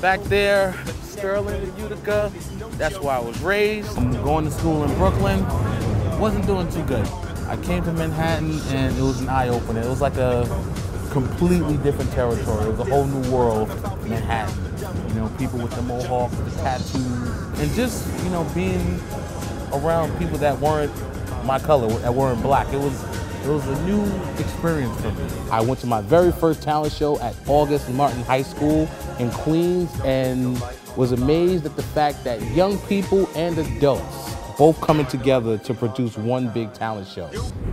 Back there, Sterling and Utica, that's where I was raised. I'm going to school in Brooklyn, wasn't doing too good. I came to Manhattan and it was an eye-opener. It was like a completely different territory. It was a whole new world, Manhattan. You know, people with the mohawks, the tattoos, and just, you know, being around people that weren't my color, that weren't black. It was a new experience for me. I went to my very first talent show at August Martin High School in Queens and was amazed at the fact that young people and adults both coming together to produce one big talent show.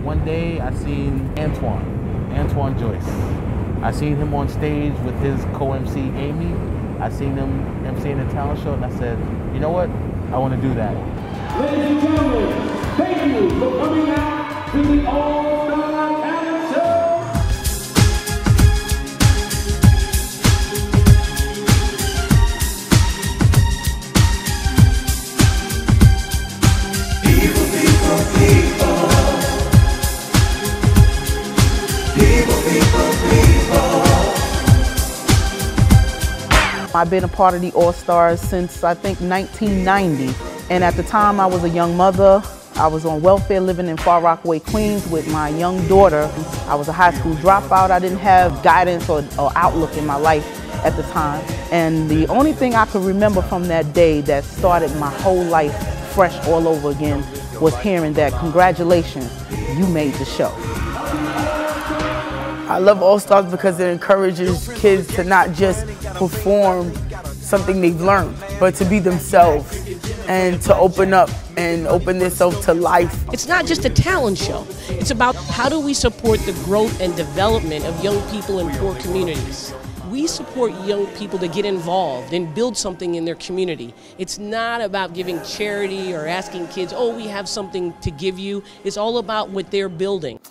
One day I seen Antoine Joyce. I seen him on stage with his co-MC Amy. I seen him emceeing a talent show and I said, you know what? I want to do that. Ladies and gentlemen, thank you for coming out to the All-Star Talent Show. People, people, people. People, people, people. I've been a part of the All-Stars since I think 1990. And at the time I was a young mother. I was on welfare living in Far Rockaway, Queens with my young daughter. I was a high school dropout. I didn't have guidance or outlook in my life at the time. And the only thing I could remember from that day that started my whole life fresh all over again was hearing that, congratulations, you made the show. I love All-Stars because it encourages kids to not just perform something they've learned, but to be themselves and to open up and open themselves to life. It's not just a talent show. It's about how do we support the growth and development of young people in poor communities. We support young people to get involved and build something in their community. It's not about giving charity or asking kids, oh, we have something to give you. It's all about what they're building.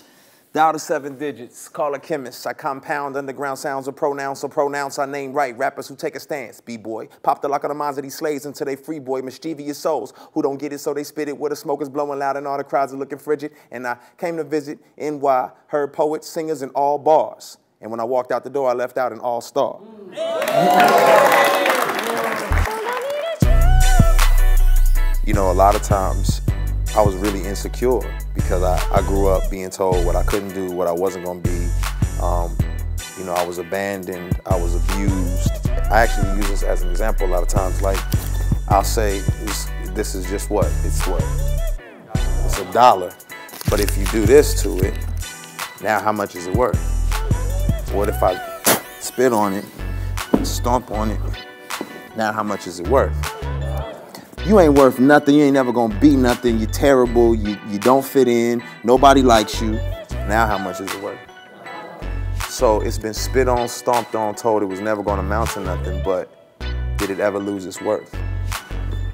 Dial to 7 digits, call a chemist. I compound underground sounds of pronouns, so pronounce our name right. Rappers who take a stance, B-boy. Pop the lock on the minds of these slaves until they free boy. Mischievous souls who don't get it, so they spit it. Where the smoke is blowing loud and all the crowds are looking frigid. And I came to visit NY, heard poets, singers, and all bars. And when I walked out the door, I left out an all-star. You know, a lot of times I was really insecure because I grew up being told what I couldn't do, what I wasn't going to be. You know, I was abandoned, I was abused. I actually use this as an example a lot of times. Like, I'll say, this is just what? It's what? It's $1. But if you do this to it, now how much is it worth? What if I spit on it, stomp on it, now how much is it worth? You ain't worth nothing, you ain't never gonna be nothing, you're terrible, you don't fit in, nobody likes you. Now how much is it worth? So it's been spit on, stomped on, told it was never gonna amount to nothing, but did it ever lose its worth?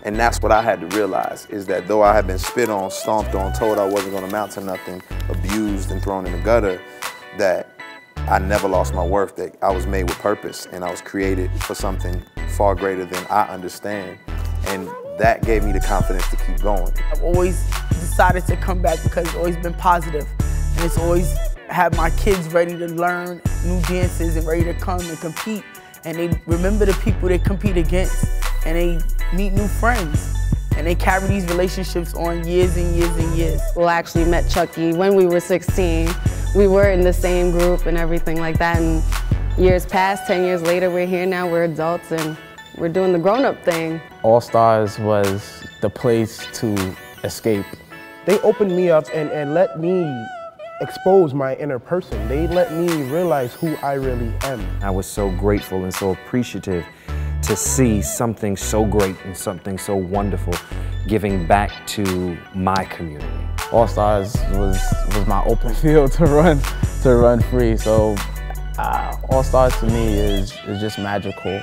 And that's what I had to realize, is that though I had been spit on, stomped on, told I wasn't gonna amount to nothing, abused and thrown in the gutter, that I never lost my worth, that I was made with purpose and I was created for something far greater than I understand. And that gave me the confidence to keep going. I've always decided to come back because it's always been positive, and it's always had my kids ready to learn new dances and ready to come and compete. And they remember the people they compete against, and they meet new friends. And they carry these relationships on years and years and years. Well, I actually met Chucky when we were 16. We were in the same group and everything like that. And years passed, 10 years later, we're here now, we're adults, and we're doing the grown-up thing. All-Stars was the place to escape. They opened me up and let me expose my inner person. They let me realize who I really am. I was so grateful and so appreciative to see something so great and something so wonderful giving back to my community. All-Stars was my open field to run free. So All-Stars to me is just magical.